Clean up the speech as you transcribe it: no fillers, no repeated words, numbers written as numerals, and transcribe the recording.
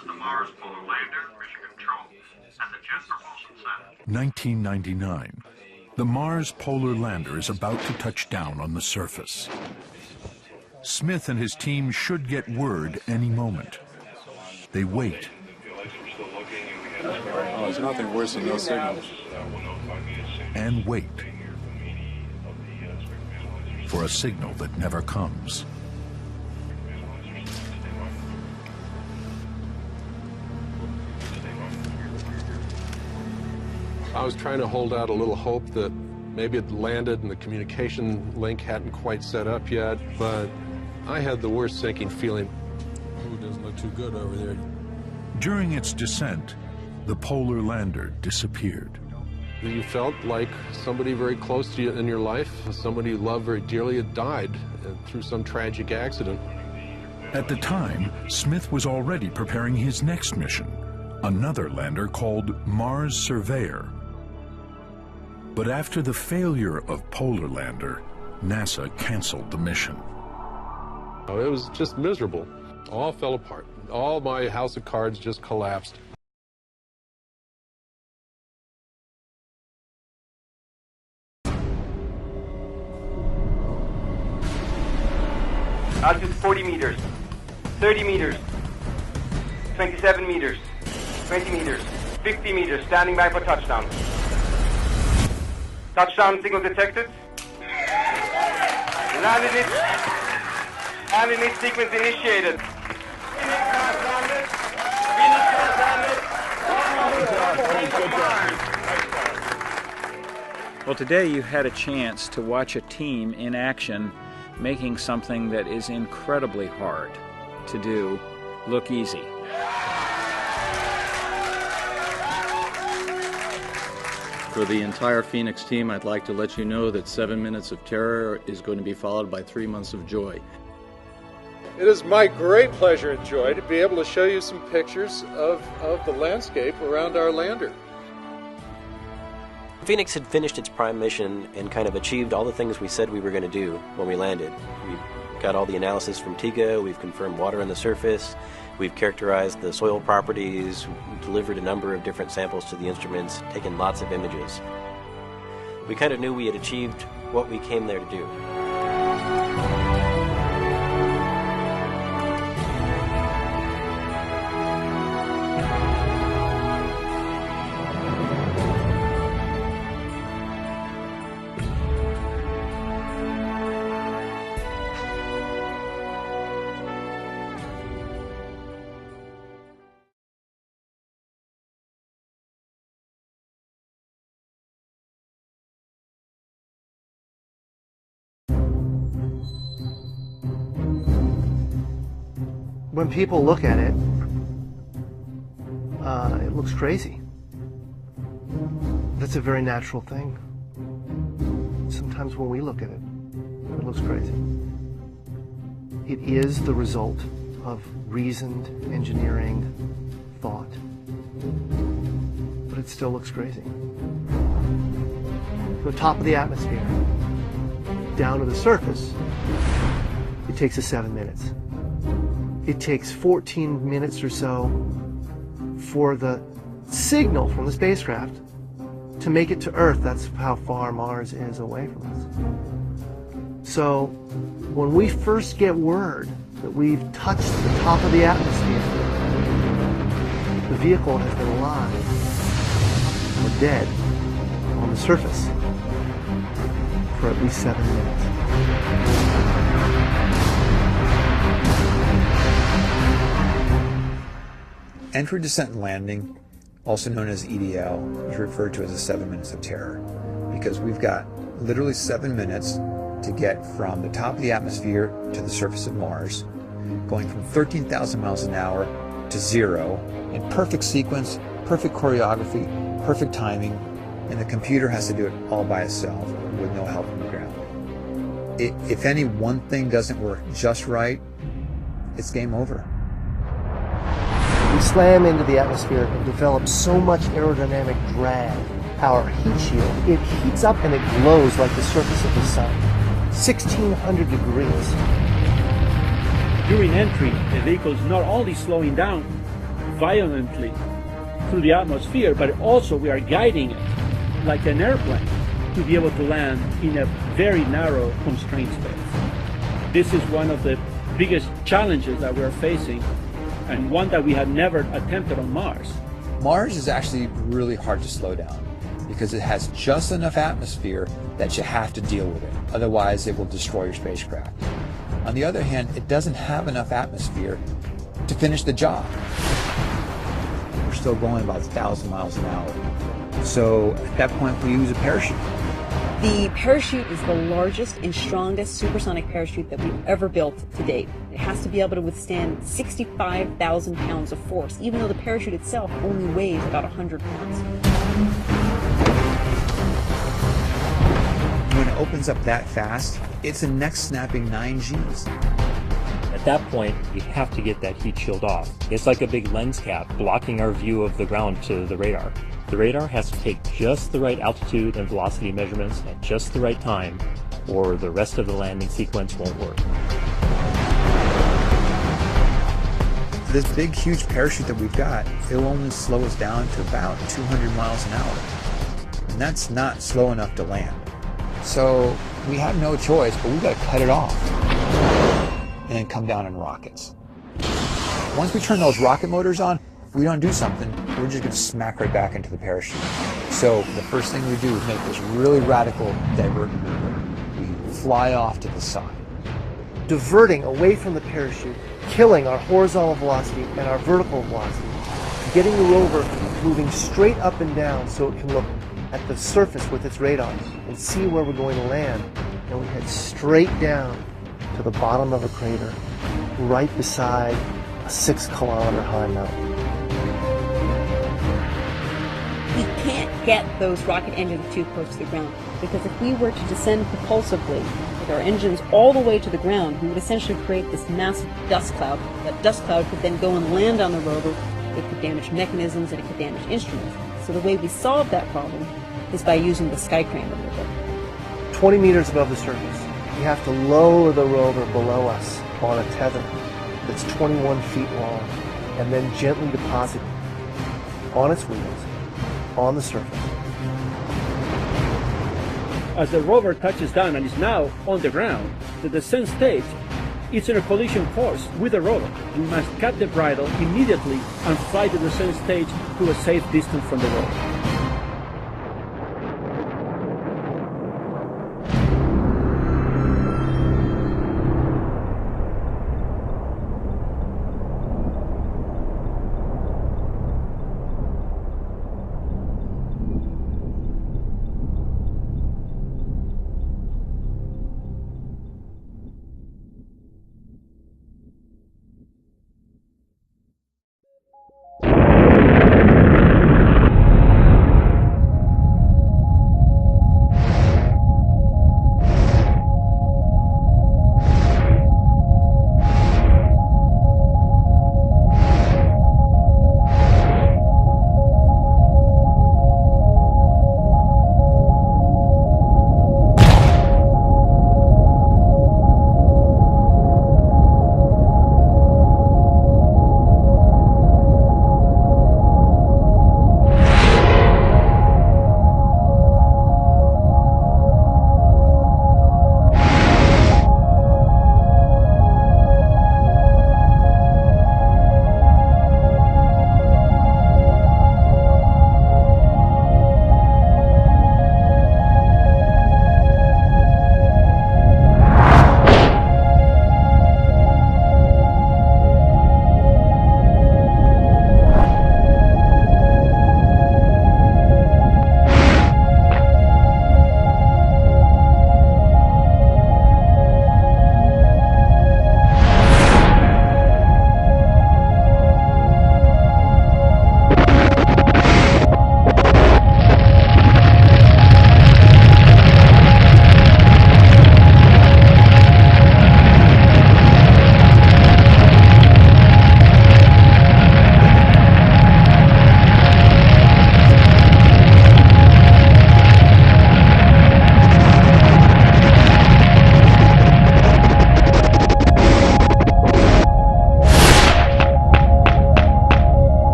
is the Mars Polar Lander, Mission Control, and the Jet Propulsion Center. 1999. The Mars Polar Lander is about to touch down on the surface. Smith and his team should get word any moment. They wait. Oh, there's nothing worse than no signal. And wait for a signal that never comes. I was trying to hold out a little hope that maybe it landed and the communication link hadn't quite set up yet, but I had the worst sinking feeling. Ooh, doesn't look too good over there. During its descent, the Polar Lander disappeared. You felt like somebody very close to you in your life, somebody you loved very dearly, had died through some tragic accident. At the time, Smith was already preparing his next mission, another lander called Mars Surveyor. But after the failure of Polar Lander, NASA canceled the mission. It was just miserable. All fell apart. All my house of cards just collapsed. Altitude 40 meters, 30 meters, 27 meters, 20 meters, 50 meters, standing by for touchdown. Touchdown signal detected. Landing its sequence initiated. Well, today you had a chance to watch a team in action making something that is incredibly hard to do look easy. For the entire Phoenix team, I'd like to let you know that 7 minutes of terror is going to be followed by 3 months of joy. It is my great pleasure and joy to be able to show you some pictures of the landscape around our lander. Phoenix had finished its prime mission and kind of achieved all the things we said we were going to do when we landed. We got all the analysis from TIGA, we've confirmed water on the surface, we've characterized the soil properties, we've delivered a number of different samples to the instruments, taken lots of images. We kind of knew we had achieved what we came there to do. When people look at it, it looks crazy. That's a very natural thing. Sometimes when we look at it, it looks crazy. It is the result of reasoned engineering thought, but it still looks crazy. From the top of the atmosphere down to the surface, it takes us 7 minutes. It takes 14 minutes or so for the signal from the spacecraft to make it to Earth. That's how far Mars is away from us. So when we first get word that we've touched the top of the atmosphere, the vehicle has been alive or dead on the surface for at least 7 minutes. Entry, descent, and landing, also known as EDL, is referred to as the 7 minutes of terror because we've got literally 7 minutes to get from the top of the atmosphere to the surface of Mars, going from 13,000 miles an hour to 0 in perfect sequence, perfect choreography, perfect timing, and the computer has to do it all by itself with no help from the ground. If any one thing doesn't work just right, it's game over. We slam into the atmosphere and develop so much aerodynamic drag. Our heat shield, it heats up and it glows like the surface of the sun. 1,600 degrees. During entry, the vehicle is not only slowing down violently through the atmosphere, but also we are guiding it like an airplane to be able to land in a very narrow, constrained space. This is one of the biggest challenges that we're facing, and one that we had never attempted on Mars. Mars is actually really hard to slow down because it has just enough atmosphere that you have to deal with it. Otherwise, it will destroy your spacecraft. On the other hand, it doesn't have enough atmosphere to finish the job. We're still going about 1,000 miles an hour. So at that point, we use a parachute. The parachute is the largest and strongest supersonic parachute that we've ever built to date. It has to be able to withstand 65,000 pounds of force, even though the parachute itself only weighs about 100 pounds. When it opens up that fast, it's a neck-snapping 9 Gs. At that point, you have to get that heat shield off. It's like a big lens cap blocking our view of the ground to the radar. The radar has to take just the right altitude and velocity measurements at just the right time, or the rest of the landing sequence won't work. This big, huge parachute that we've got, it will only slow us down to about 200 miles an hour. And that's not slow enough to land. So we have no choice, but we've got to cut it off and then come down in rockets. Once we turn those rocket motors on, if we don't do something, we're just going to smack right back into the parachute. So the first thing we do is make this really radical divert maneuver. We fly off to the side. Diverting away from the parachute, killing our horizontal velocity and our vertical velocity, getting the rover moving straight up and down so it can look at the surface with its radar and see where we're going to land. And we head straight down to the bottom of a crater, right beside a 6-kilometer high mountain. We can't get those rocket engines too close to the ground, because if we were to descend propulsively with our engines all the way to the ground, we would essentially create this massive dust cloud. That dust cloud could then go and land on the rover. It could damage mechanisms and it could damage instruments. So the way we solve that problem is by using the sky crane maneuver. 20 meters above the surface, we have to lower the rover below us on a tether that's 21 feet long, and then gently deposit on its wheels on the surface. As the rover touches down and is now on the ground, the descent stage is in a collision course with the rover. We must cut the bridle immediately and fly the descent stage to a safe distance from the rover.